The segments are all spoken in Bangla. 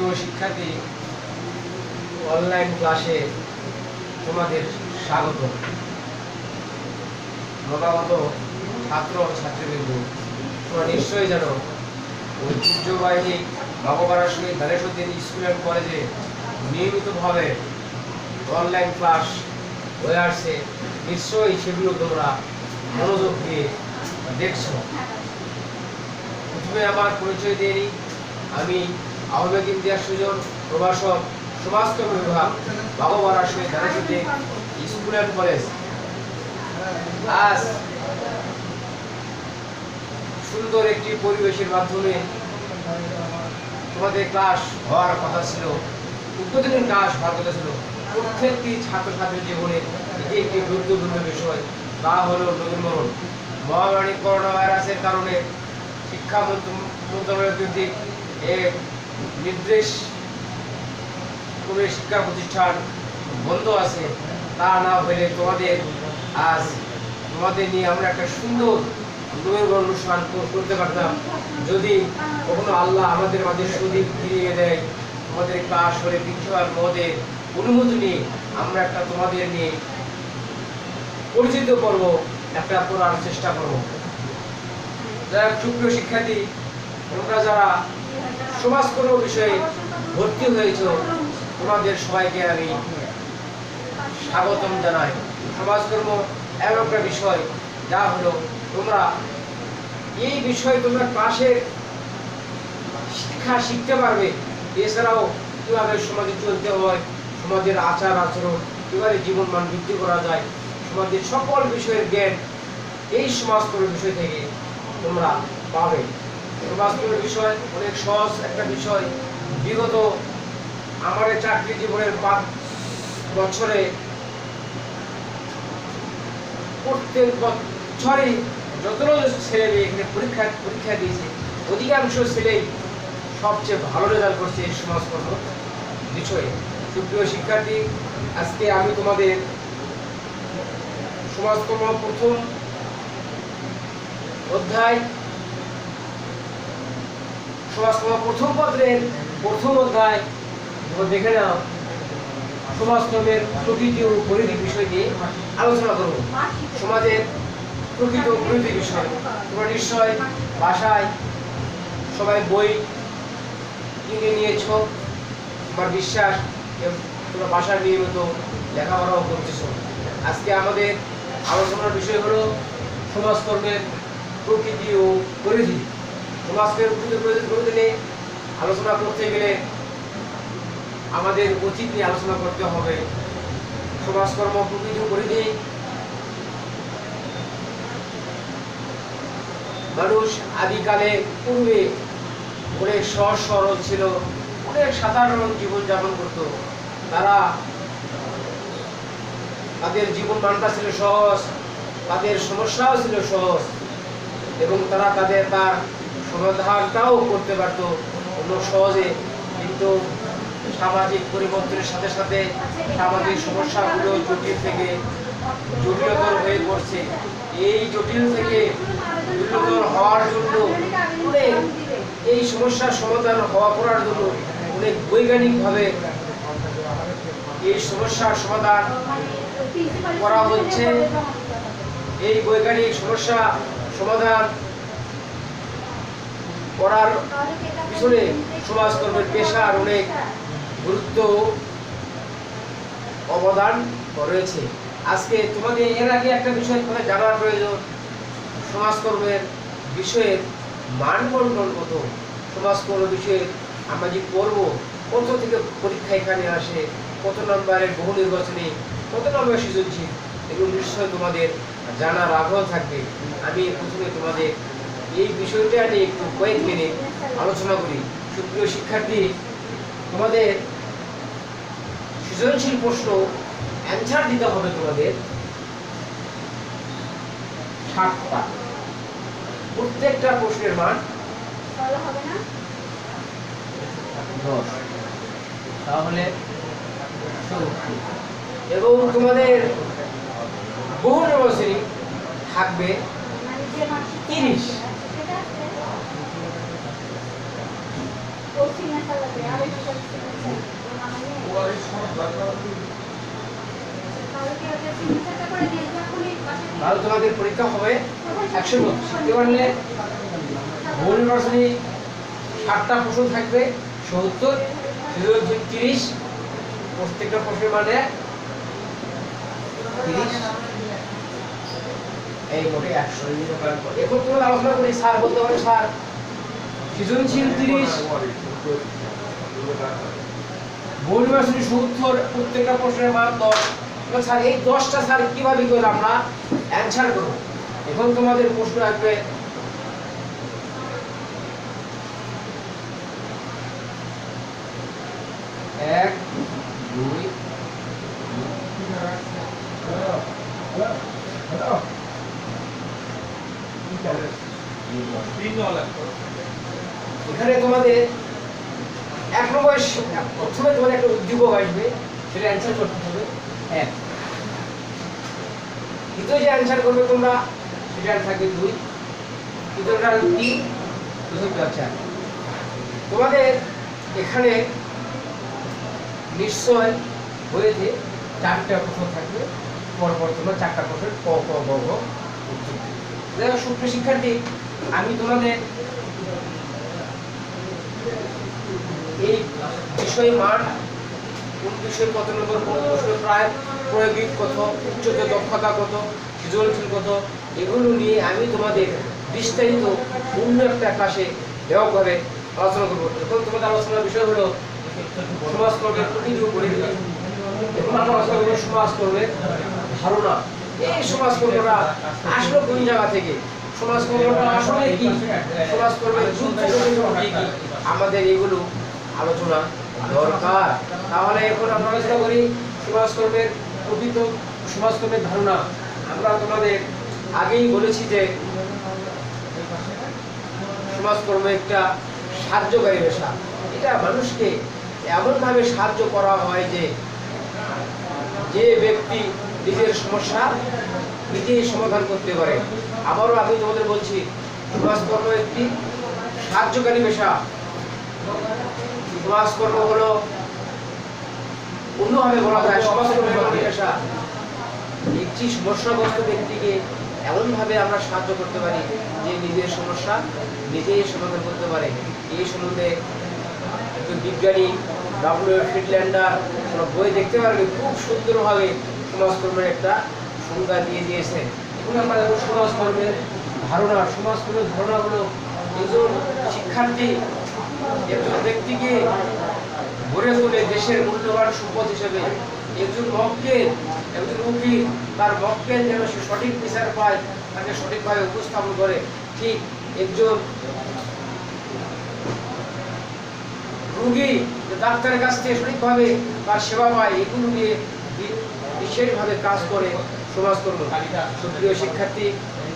সুপ্রিয় শিক্ষার্থী, অনলাইন ক্লাসে তোমাদের স্বাগত। নবাগত ছাত্র ও ছাত্রীবৃন্দ, তোমরা নিশ্চয়ই জানো ঐতিহ্যবাহী বাবুপাড়া শহীদ ধানেশ্বরী স্কুল অ্যান্ড কলেজে নিয়মিতভাবে অনলাইন ক্লাস হয়ে আসছে। নিশ্চয়ই সেগুলো তোমরা মনোযোগ দিয়ে দেখছো। প্রথমে আমার পরিচয় দিয়ে নিই। আমি আহমেদ ইমতিয়াজ সুজন, প্রভাষক, সমাজকর্ম বিভাগ, বাবুপাড়া শহীদ ধানেশ্বরী স্কুল অ্যান্ড কলেজ। আজ সুন্দর একটি পরিবেশের মাধ্যমে তোমাদের ক্লাস হওয়ার কথা ছিল, উদ্বোধনী ক্লাস হওয়ার কথা ছিল। প্রত্যেকটি ছাত্রছাত্রীর জীবনে এটি একটি গুরুত্বপূর্ণ বিষয়, তা হলো নবীনবরণ। মহামারী করোনা ভাইরাসের কারণে শিক্ষা মন্ত্রণালয় কর্তৃক এক নির্দেশ করে শিক্ষা প্রতিষ্ঠান বন্ধ আছে। তা না হলে তোমাদের নিয়ে আমরা একটা সুন্দর নবীনবরণ অনুষ্ঠান করতে পারতাম, যদি কখনো আল্লাহ আমাদের মাঝে সুদীপ ফিরিয়ে দেয়। তোমাদের ক্লাস করে প্রিন্সিপাল মহোদয়ের অনুমতি নিয়ে আমরা একটা তোমাদের নিয়ে পরিচিত করব, একটা করার চেষ্টা করব। যারা সুপ্রিয় শিক্ষার্থী, তোমরা যারা সমাজকর্ম বিষয়ে ভর্তি হয়েছ, তোমাদের সবাইকে আমি স্বাগতম জানাই। সমাজকর্ম এমন একটা বিষয় যা হলো তোমরা এই বিষয়ে তোমরা ক্লাসের শিক্ষা শিখতে পারবে। এছাড়াও কিভাবে সমাজে চলতে হয়, সমাজের আচার আচরণ, কিভাবে জীবন মান বৃদ্ধি করা যায়, সমাজের সকল বিষয়ের জ্ঞান এই সমাজকর্ম বিষয় থেকে তোমরা পাবে। সমাজকর্ম বিষয় অনেক সহজ একটা বিষয়। বিগত আমার চাকরি জীবনের 5 বছরে প্রত্যেক বছরই যতগুলো ছেলে মেয়ে এখানে পরীক্ষা দিয়েছে, অধিকাংশ ছেলেই সবচেয়ে ভালো রেজাল্ট করছে এই সমাজকর্ম বিষয়ে। সুপ্রিয় শিক্ষার্থী, আজকে আমি তোমাদের সমাজকর্ম প্রথম অধ্যায়, সমাজকর্ম প্রথম পত্রের প্রথম অধ্যায় দেখে নাও। সমাজকর্মের প্রকৃতি ও পরিধি বিষয় নিয়ে আলোচনা করব। সমাজের প্রকৃত পরিধি বিষয় তোমরা নিশ্চয় বাসায় সবাই বই কিনে নিয়েছ। আমার বিশ্বাস তোমরা বাসায় নিয়মিত লেখাপড়াও করতেছ। আজকে আমাদের আলোচনার বিষয় হলো সমাজকর্মের প্রকৃতি ও পরিধি। সমাজকর্মের প্রকৃতি পরিধি নিয়ে আলোচনা করতে গেলে আমাদের অতীত নিয়ে আলোচনা করতে হবে। সমাজকর্ম প্রকৃতি ও পরিধি। মানুষ আদিকালে পূর্বে অনেক সহজ সরল ছিল, অনেক সাধারণ জীবন যাপন করত। তাদের জীবন মানটা ছিল সহজ, তাদের সমস্যাও ছিল সহজ, এবং তার সমাধানটাও করতে পারত অন্য সহজে। কিন্তু সামাজিক পরিবর্তনের সাথে সাথে সামাজিক সমস্যাগুলো জটিল থেকে জটিলতর হয়ে পড়ছে। এই জটিল থেকে জটিলতর হওয়ার জন্য এই সমস্যার সমাধান করার জন্য অনেক বৈজ্ঞানিকভাবে এই সমস্যার সমাধান করা হচ্ছে। এই বৈজ্ঞানিক সমস্যা সমাধান করার পিছনে সমাজকর্মের পেশার অনেক গুরুত্ব অবদান রয়েছে। আজকে তোমাদের এর আগে একটা বিষয় তোমাদের জানার প্রয়োজন, সমাজকর্মের বিষয়ের মানদণ্ড কত। সমাজকর্ম বিষয়ে আমরা যে পড়ব, কত থেকে পরীক্ষা এখানে আসে, কত নম্বরের বহু নির্বাচনী, কত নম্বরের সৃজনশীল, এগুলো নিশ্চয় তোমাদের জানার আগ্রহ থাকবে। আমি প্রথমে তোমাদের এই বিষয়টা নিয়ে একটু কয়েক মিনিট আলোচনা করি। সুপ্রিয় শিক্ষার্থী, তোমাদের সৃজনশীল প্রশ্ন অ্যান্সার দিতে হবে তোমাদের 60টা। প্রত্যেকটা প্রশ্নের মান 10, তাহলে 70। এবং তোমাদের বহু নির্বাচনী থাকবে 30। তাহলে তোমাদের পরীক্ষা হবে 100 মতো। শিখতে পারলে বহু নির্বাচনী 60টা প্রশ্ন থাকবে, 70 সৃজনশীল 30, প্রত্যেকটা প্রশ্নের মানে 30, এই মোটে 100। এখন তোমরা আলোচনা করি, স্যার বলতে পারে স্যার সৃজনশীল 30, বহু নির্বাচনী 70, প্রত্যেকটা প্রশ্নের মান 10। স্যার এই 10টা স্যার কিভাবে করে আমরা অ্যানসার করব? এখন তোমাদের প্রশ্ন আসবে এক দুই এখানে তোমাদের এক নম্বর প্রথমে তোমাদের একটা উদ্দীপক আসবে, সেটা অ্যান্সার করতে হবে এক। দ্বিতীয় যে অ্যান্সার করবে তোমরা সেটা থাকবে 2, তৃতীয়টা 3, চতুর্থটা 4। তোমাদের এখানে নিশ্চয় হয়েছে 4টা প্রশ্ন থাকবে, পরপর তোমরা 4টা প্রশ্নের ক ক গ ঘ উত্তর দিবে। দেখো সুপ্রিয় শিক্ষার্থী, আমি তোমাদের এই বিষয় মান, কোন বিষয় কত নম্বর, কোন বিষয় প্রায় প্রয়োগিক কত, উচ্চতর দক্ষতা কত, সৃজনশীল কত, এগুলো নিয়ে আমি তোমাদের বিস্তারিত অন্য একটা ক্লাসে ব্যাপকভাবে আলোচনা করবো। এখন তোমাদের আলোচনার বিষয় হলো সমাজকর্মের প্রতিনিধি পরিধি। এখন আমরা আলোচনা করবো সমাজকর্মের ধারণা। এই সমাজকর্মটা আসলো কোন জায়গা থেকে, সমাজকর্মটা আসলে কি, সমাজকর্মের কি, আমাদের এগুলো আলোচনা দরকার। তাহলে এখন আমরা আলোচনা করি সমাজকর্মের প্রকৃত সমাজকর্মের ধারণা। আমরা তোমাদের আগেই বলেছি যে সমাজকর্ম একটা সাহায্যকারী পেশা। এটা মানুষকে এমনভাবে সাহায্য করা হয় যে যে ব্যক্তি নিজের সমস্যা নিজেই সমাধান করতে পারে। আবারও আমি তোমাদের বলছি, সমাজকর্ম একটি সাহায্যকারী পেশা। সমাজকর্ম হলো, অন্যভাবে বলা যায় সমাজকর্ম পেশা একটি সমস্যাগ্রস্ত ব্যক্তিকে এমনভাবে আমরা সাহায্য করতে পারি যে নিজের সমস্যা নিজেই সমাধান করতে পারে। এই সম্বন্ধে একজন বিজ্ঞানী ডব্লিউ ফ্রিডল্যান্ডার বই দেখতে পারবে, খুব সুন্দরভাবে সমাজকর্মের একটা সংজ্ঞা দিয়ে দিয়েছেন। এখন আমরা দেখো সমাজকর্মের ধারণা। সমাজকর্মের ধারণা হলো একজন শিক্ষার্থী একজন ব্যক্তিকে গড়ে তোলে দেশের মূল্যবান সম্পদ হিসেবে। একজন মক্কেল, একজন উকিল তার মক্কেল যেন সে সঠিক বিচার পায়, তাকে সঠিকভাবে উপস্থাপন করে, ঠিক একজন রোগী ডাক্তারের কাছ থেকে সঠিকভাবে তার সেবা পায়, এগুলো নিয়ে বিশেষভাবে কাজ করে সমাজকর্ম। সুপ্রিয় শিক্ষার্থী,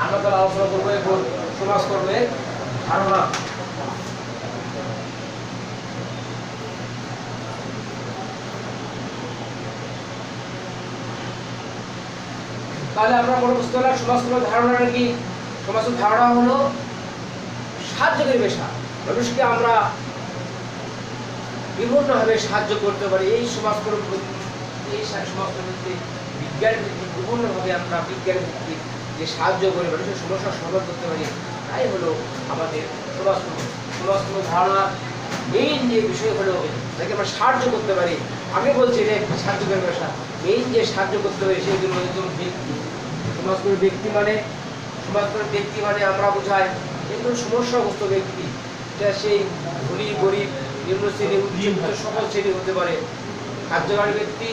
আমরা তাহলে আলোচনা করবো এখন সমাজকর্মের ধারণা। তাহলে আমরা বড় বুঝতে পারলাম সমাজকর্মের ধারণাটা কি। সমাজের ধারণা হলো সাহায্যকারী পেশা। মানুষকে আমরা বিভিন্নভাবে সাহায্য করতে পারি। এই সমাজকর্ম বিজ্ঞান ভিত্তিক বিভিন্নভাবে আমরা বিজ্ঞান ভিত্তিক যে সাহায্য করে মানুষের সমস্যার সমাধান করতে পারি, তাই হলো আমাদের সমাজকর্ম। সমাজকর্ম ধারণার মেইন যে বিষয় হলো যাকে আমরা সাহায্য করতে পারি। আমি বলছি যে সাহায্যকারী পেশা মেইন যে সাহায্য করতে পারি সেগুলো একজন ব্যক্তি। সমাজকর্মী ব্যক্তি মানে, সমাজকর্মী ব্যক্তি মানে আমরা বোঝাই একজন সমস্যাগ্রস্ত ব্যক্তি, যা সেই ধনী গরিব নিম্ন শ্রেণী উচ্চ সকল শ্রেণী হতে পারে। কার্যকারী ব্যক্তি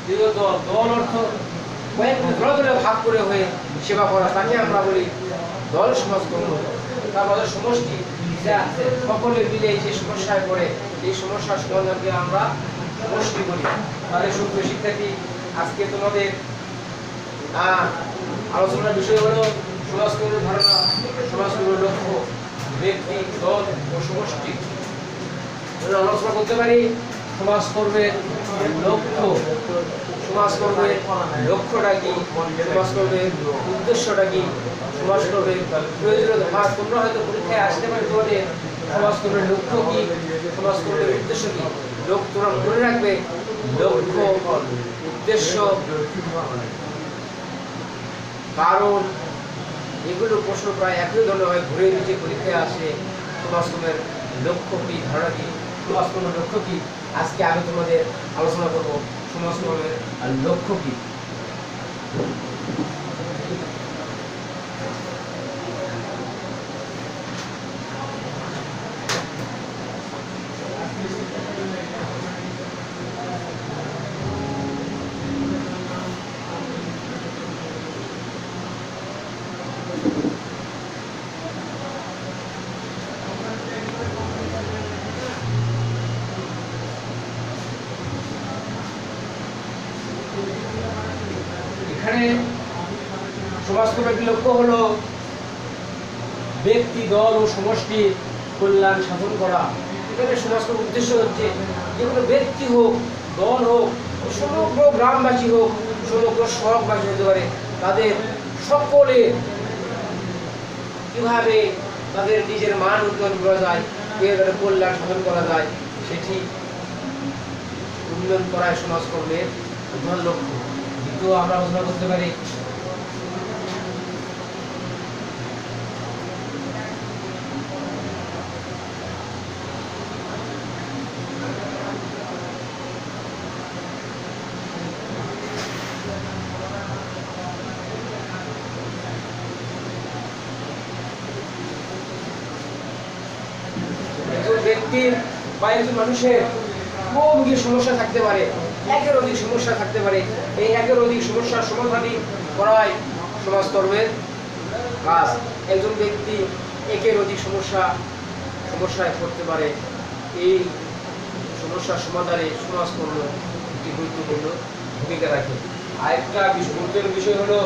দল, দল অর্থ কয়েকটি দলে দলে ভাগ করে হয়ে সেবা করা, তাকে আমরা বলি দল সমাজকর্ম। তারপরে সমষ্টি, যা সকলে মিলে যে সমস্যায় পড়ে এই সমস্যার সমাধানকে আমরা সমষ্টি বলি। তাহলে সুপ্রিয় শিক্ষার্থী, আজকে তোমাদের আলোচনার বিষয় হলো সমাজকর্মের ধারণা, সমাজকর্মের লক্ষ্য, ব্যক্তি, দল ও সমষ্টি। আলোচনা করতে পারি সমাজকর্মের লক্ষ্য। সমাজকর্মের লক্ষ্যটা কি, সমাজকর্মের উদ্দেশ্যটা কি, সমাজকর্মের প্রয়োজনীয়তা। তোমরা হয়তো পরীক্ষায় আসতে পারে তোমাদের সমাজকর্মের লক্ষ্য কি, সমাজকর্মের উদ্দেশ্য কি। তোমরা মনে রাখবে লক্ষ্য, উদ্দেশ্য কারণ এগুলো প্রশ্ন প্রায় একই ধরনের হয়, ঘুরে নিচে পরীক্ষায় আসে। সমাজকর্মের লক্ষ্য কি, ধারণা কি, সমাজকর্মের লক্ষ্য কি, আজকে আমি তোমাদের আলোচনা করবো সমাজকর্মের লক্ষ্য কি। এখানে সমাজকর্মের লক্ষ্য হলো ব্যক্তি, দল ও সমষ্টির কল্যাণ সাধন করা। এখানে সমাজকর্মের উদ্দেশ্য হচ্ছে যে কোনো ব্যক্তি হোক, দল হোক, সমগ্র গ্রামবাসী হোক, সমগ্র শহরবাসী হতে পারে, তাদের সকলে কিভাবে তাদের নিজের মান উন্নয়ন করা যায়, কিভাবে কল্যাণ সাধন করা যায়, সেটি উন্নয়ন করায় সমাজকর্মের প্রধান লক্ষ্য। দ্বিতীয় আমরা আলোচনা করতে পারি একজন ব্যক্তির বা একজন মানুষের বহুমুখী সমস্যা থাকতে পারে, একের অধিক সমস্যা থাকতে পারে। এই একের অধিক সমস্যার সমাধানই করাই সমাজকর্মের কাজ। একজন ব্যক্তি একের অধিক সমস্যায় পড়তে পারে, এই সমস্যার সমাধানে সমাজকর্ম একটি গুরুত্বপূর্ণ ভূমিকা রাখে। আরেকটা গুরুত্বের বিষয় হলো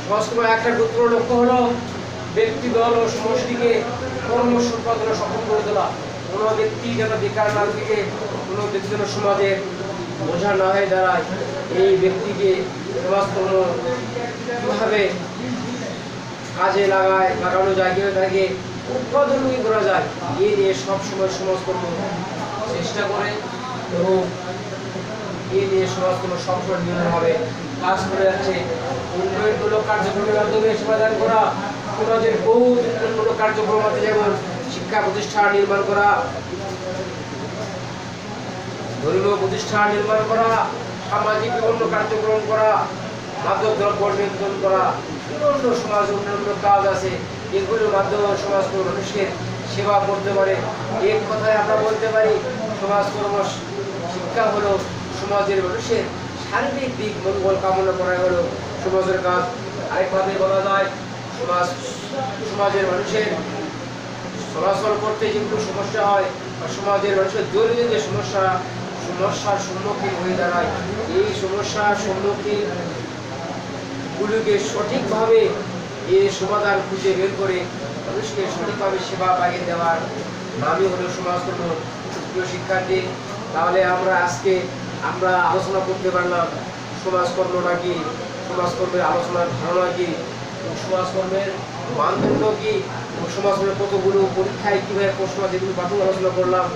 সমাজকর্মের একটা গুরুত্বপূর্ণ লক্ষ্য হলো ব্যক্তি, দল ও সমষ্টিকে কর্ম সম্পাদনে সক্ষম করে তোলা। কোনো ব্যক্তি যেন বেকার না থেকে, কোনো ব্যক্তি যেন সমাজের বোঝা না হয়ে দাঁড়ায়, এই ব্যক্তিকে সমাজকর্ম কীভাবে কাজে লাগানো যায়, কীভাবে তাকে উৎপাদনমুখী করা যায়, এই নিয়ে সবসময় সমাজকর্ম চেষ্টা করে এবং এই নিয়ে সমাজকর্ম সবসময় নিয়মভাবে কাজ করে যাচ্ছে। উন্নয়নমূলক কার্যক্রমের মাধ্যমে সমাধান করা, সমাজের বহু উন্নয়নমূলক কার্যক্রম আছে, যেমন শিক্ষা প্রতিষ্ঠান নির্মাণ করা, ধর্মীয় প্রতিষ্ঠান নির্মাণ করা, সামাজিক বিভিন্ন কার্যক্রম করা, মাদক দ্রব্য নিয়ন্ত্রণ করা, বিভিন্ন সমাজ উন্নয়নমূলক কাজ আছে। এগুলোর মাধ্যমে সমাজকর্ম মানুষের সেবা করতে পারে। এক কথায় আমরা বলতে পারি সমাজকর্ম শিক্ষা হলো সমাজের মানুষের সার্বিক দিক মঙ্গল কামনা করা হলো সমাজের কাজ। আরেকভাবে বলা যায় সমাজের মানুষের চলাচল করতে যেগুলো সমস্যা হয় বা সমাজের মানুষের দৈনন্দিন যে সমস্যার সম্মুখীন হয়ে দাঁড়ায়, এই সমস্যার সম্মুখীন গুলিকে সঠিকভাবে এর সমাধান খুঁজে বের করে মানুষকে সঠিকভাবে সেবা পাইয়ে দেওয়ার নামই হলো সমাজকর্ম। প্রিয় শিক্ষার্থী, তাহলে আজকে আমরা আলোচনা করতে পারলাম সমাজকর্মটা কি, সমাজকর্মের আলোচনার ধারণা কি, সমাজকর্মের মানদণ্ড কি, সমাজকর্মের কতগুলো পরীক্ষায় কীভাবে প্রশ্ন, যেগুলো প্রাথমিক আলোচনা করলাম।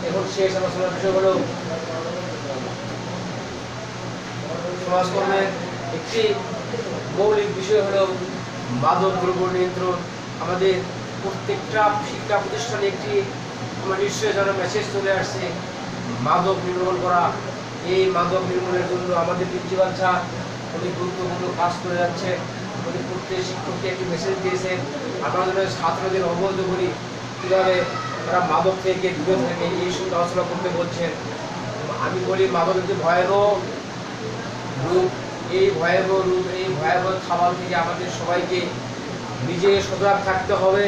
এখন শেষ আলোচনার বিষয় হলো সমাজকর্মের একটি মৌলিক বিষয় হলো মাদক দ্রব্য নিয়ন্ত্রণ। আমাদের প্রত্যেকটা শিক্ষা প্রতিষ্ঠানে একটি আমার নিশ্চয় যেন মেসেজ চলে আসছে, মাদক নির্মূল করা। এই মাদক নির্মূলের জন্য আমাদের প্রিন্সিপাল স্যার অনেক গুরুত্বপূর্ণ কাজ করে যাচ্ছে। আমাদের প্রত্যেক শিক্ষককে একটি মেসেজ দিয়েছেন, আমরা যেন ছাত্রদের অবগত করি কীভাবে তারা মাদক থেকে দূরে থাকে, এই সব আলোচনা করতে বলছেন। আমি বলি মাদক একটি ভয়াবহ রূপ, এই ভয়াবহ খাবার থেকে আমাদের সবাইকে নিজে সজাগ থাকতে হবে,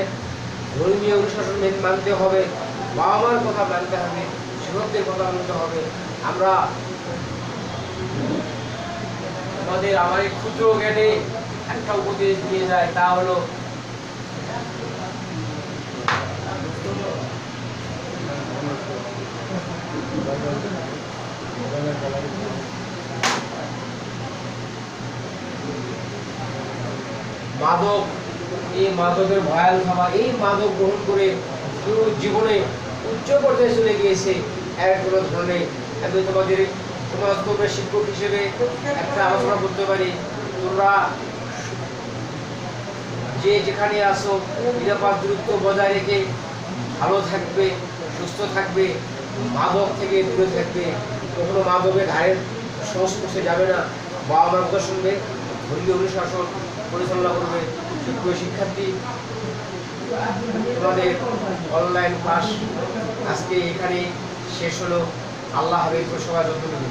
ধর্মীয় অনুশাসন মানতে হবে, বাবা মার কথা মানতে হবে, শিক্ষকদের কথা মানতে হবে। আমরা আমার এই ক্ষুদ্র জ্ঞানে একটা উপদেশ দিয়ে যায়, তা হলো মাদক, এই মাদকের ভয়াল খাবার, এই মাদক গ্রহণ করে পুরো জীবনে উচ্চ পর্যায়ে চলে গিয়েছে এক কোনো ধরনে। আমি তোমাদের সমাজকর্মের শিক্ষক হিসেবে একটা আলোচনা করতে পারি, তোমরা যে যেখানে আসো নিরাপদ দূরত্ব বজায় রেখে ভালো থাকবে, সুস্থ থাকবে, মাদক থেকে দূরে থাকবে, কখনো মাদকের ধারের সংস্পর্শে যাবে না, বাবা মার কথা শুনবে, ধর্মীয় অনুশাসন পরিচালনা করবে। প্রিয় শিক্ষার্থী, তোমাদের অনলাইন ক্লাস আজকে এখানে শেষ হলো। আল্লাহ হাফেজ, সবাই যত্ন নেবে।